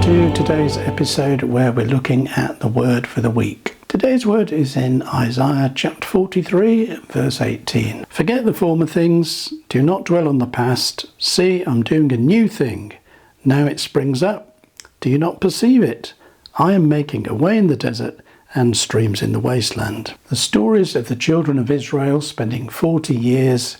to today's episode where we're looking at the word for the week. Today's word is in Isaiah chapter 43, verse 18. Forget the former things, do not dwell on the past. See, I'm doing a new thing. Now it springs up. Do you not perceive it? I am making a way in the desert and streams in the wasteland. The stories of the children of Israel spending 40 years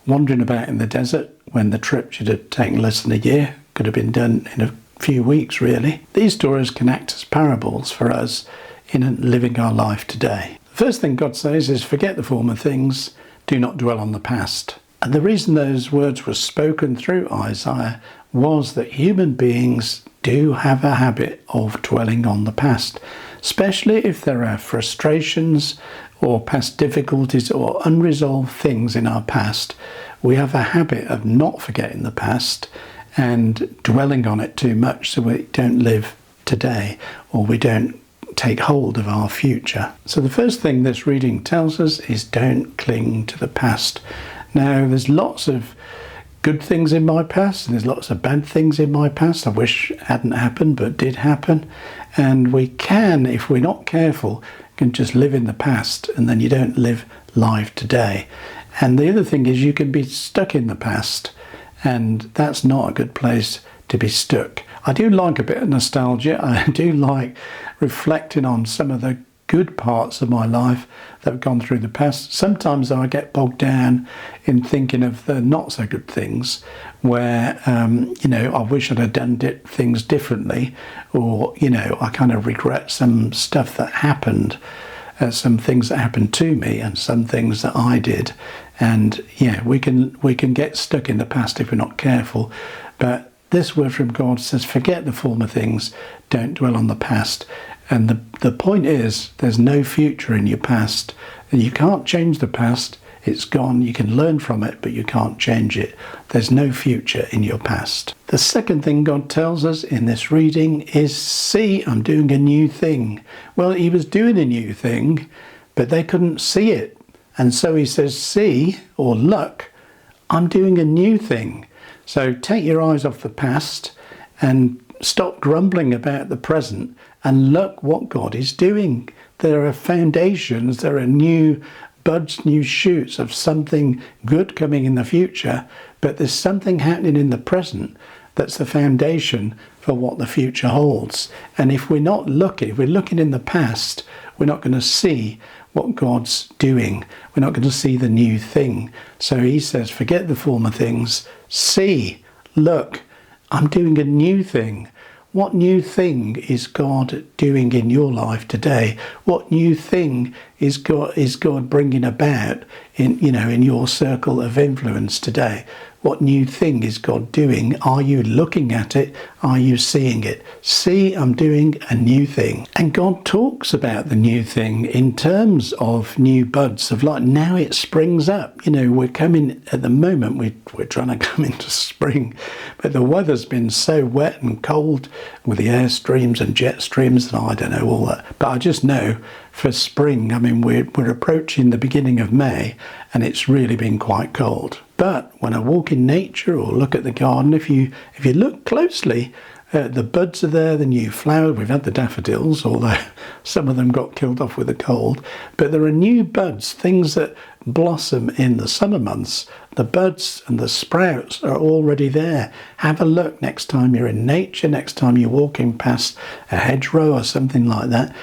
wandering about in the desert when the trip should have taken less than a year, could have been done in a few weeks really. These stories can act as parables for us in living our life today. The first thing God says is forget the former things, do not dwell on the past. And the reason those words were spoken through Isaiah was that human beings do have a habit of dwelling on the past, especially if there are frustrations or past difficulties or unresolved things in our past. We have a habit of not forgetting the past and dwelling on it too much so we don't live today or we don't take hold of our future. So the first thing this reading tells us is don't cling to the past. Now there's lots of good things in my past and there's lots of bad things in my past I wish hadn't happened but did happen, and we can, if we're not careful, can just live in the past and then you don't live life today. And the other thing is you can be stuck in the past, and that's not a good place to be stuck. I do like a bit of nostalgia. I do like reflecting on some of the good parts of my life that have gone through the past. Sometimes I get bogged down in thinking of the not so good things where, I wish I'd have done things differently, or, I kind of regret some stuff that happened, some things that happened to me and some things that I did. And we can get stuck in the past if we're not careful. But this word from God says, forget the former things, don't dwell on the past. And the point is, there's no future in your past. And you can't change the past. It's gone. You can learn from it, but you can't change it. There's no future in your past. The second thing God tells us in this reading is, see, I'm doing a new thing. Well, he was doing a new thing, but they couldn't see it. And so he says, see, or look, I'm doing a new thing. So take your eyes off the past and stop grumbling about the present and look what God is doing. There are foundations, there are new buds, new shoots of something good coming in the future, but there's something happening in the present that's the foundation for what the future holds. And if we're not looking, if we're looking in the past, we're not going to see what God's doing. We're not going to see the new thing. So he says, forget the former things. See, look, I'm doing a new thing. What new thing is God doing in your life today? What new thing is God bringing about in your circle of influence today? What new thing is God doing? Are you looking at it? Are you seeing it? See, I'm doing a new thing. And God talks about the new thing in terms of new buds of light. Now it springs up. We're coming, at the moment, we're trying to come into spring, but the weather's been so wet and cold with the air streams and jet streams, and I don't know all that. But I just know for spring, we're approaching the beginning of May, and it's really been quite cold. But when I walk in nature or look at the garden, if you look closely, the buds are there, the new flowers. We've had the daffodils, although some of them got killed off with the cold. But there are new buds, things that blossom in the summer months. The buds and the sprouts are already there. Have a look next time you're in nature, next time you're walking past a hedgerow or something like that.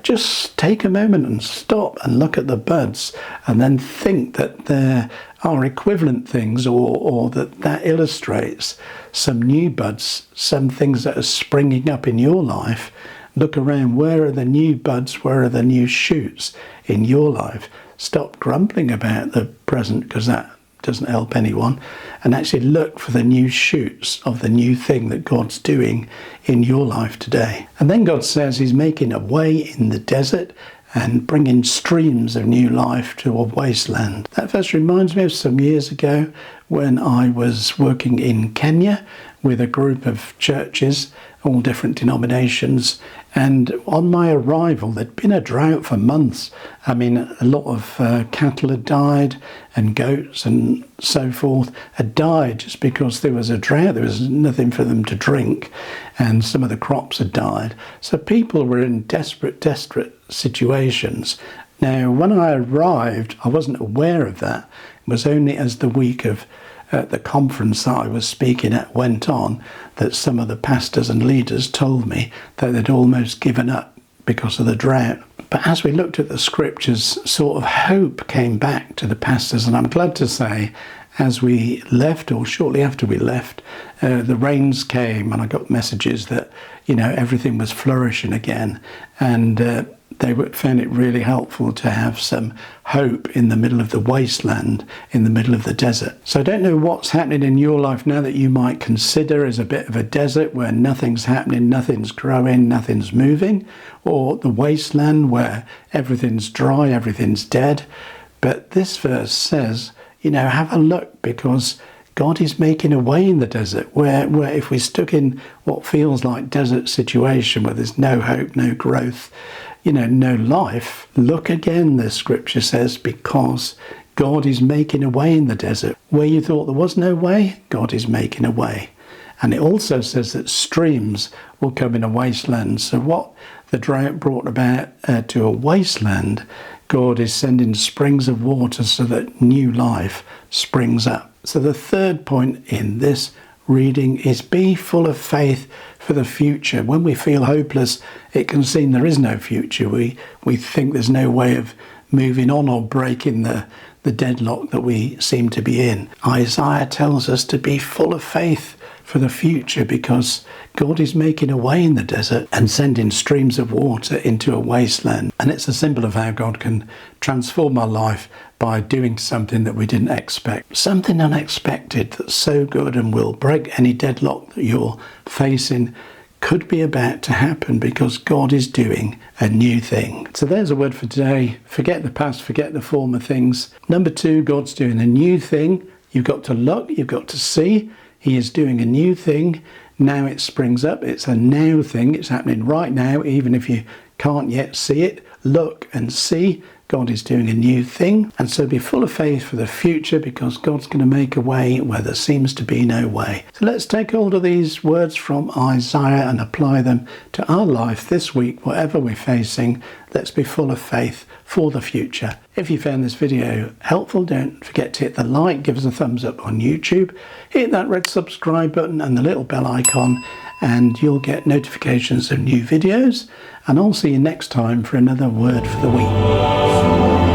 Just take a moment and stop and look at the buds, and then think that there are equivalent things or that illustrates some new buds, some things that are springing up in your life. Look around. Where are the new buds? Where are the new shoots in your life? Stop grumbling about the present, because that doesn't help anyone, and actually look for the new shoots of the new thing that God's doing in your life today. And then God says he's making a way in the desert and bringing streams of new life to a wasteland. That verse reminds me of some years ago when I was working in Kenya with a group of churches, all different denominations, and on my arrival there'd been a drought for months. I mean, a lot of cattle had died and goats and so forth had died just because there was a drought. There was nothing for them to drink, and some of the crops had died. So people were in desperate situations. Now, when I arrived, I wasn't aware of that. It was only as the week of the conference that I was speaking at went on that some of the pastors and leaders told me that they'd almost given up because of the drought. But as we looked at the scriptures, sort of hope came back to the pastors, and I'm glad to say, as we left, or shortly after we left, the rains came, and I got messages that, everything was flourishing again, and they found it really helpful to have some hope in the middle of the wasteland, in the middle of the desert. So I don't know what's happening in your life now that you might consider as a bit of a desert where nothing's happening, nothing's growing, nothing's moving, or the wasteland where everything's dry, everything's dead. But this verse says, have a look, because God is making a way in the desert where if we're stuck in what feels like desert situation where there's no hope, no growth, no life, look again, the scripture says, because God is making a way in the desert. Where you thought there was no way, God is making a way. And it also says that streams will come in a wasteland. So what the drought brought about to a wasteland, God is sending springs of water so that new life springs up. So the third point in this reading is be full of faith for the future. When we feel hopeless, it can seem there is no future. We think there's no way of moving on or breaking the deadlock that we seem to be in. Isaiah tells us to be full of faith for the future because God is making a way in the desert and sending streams of water into a wasteland. And it's a symbol of how God can transform our life by doing something that we didn't expect. Something unexpected that's so good and will break any deadlock that you're facing could be about to happen because God is doing a new thing. So there's a word for today. Forget the past, forget the former things. Number 2, God's doing a new thing. You've got to look, you've got to see. He is doing a new thing. Now it springs up. It's a now thing. It's happening right now, even if you can't yet see it. Look and see. God is doing a new thing. And so be full of faith for the future because God's going to make a way where there seems to be no way. So let's take hold of these words from Isaiah and apply them to our life this week, whatever we're facing. Let's be full of faith for the future. If you found this video helpful, don't forget to hit the like, give us a thumbs up on YouTube, hit that red subscribe button and the little bell icon, and you'll get notifications of new videos. And I'll see you next time for another word for the week.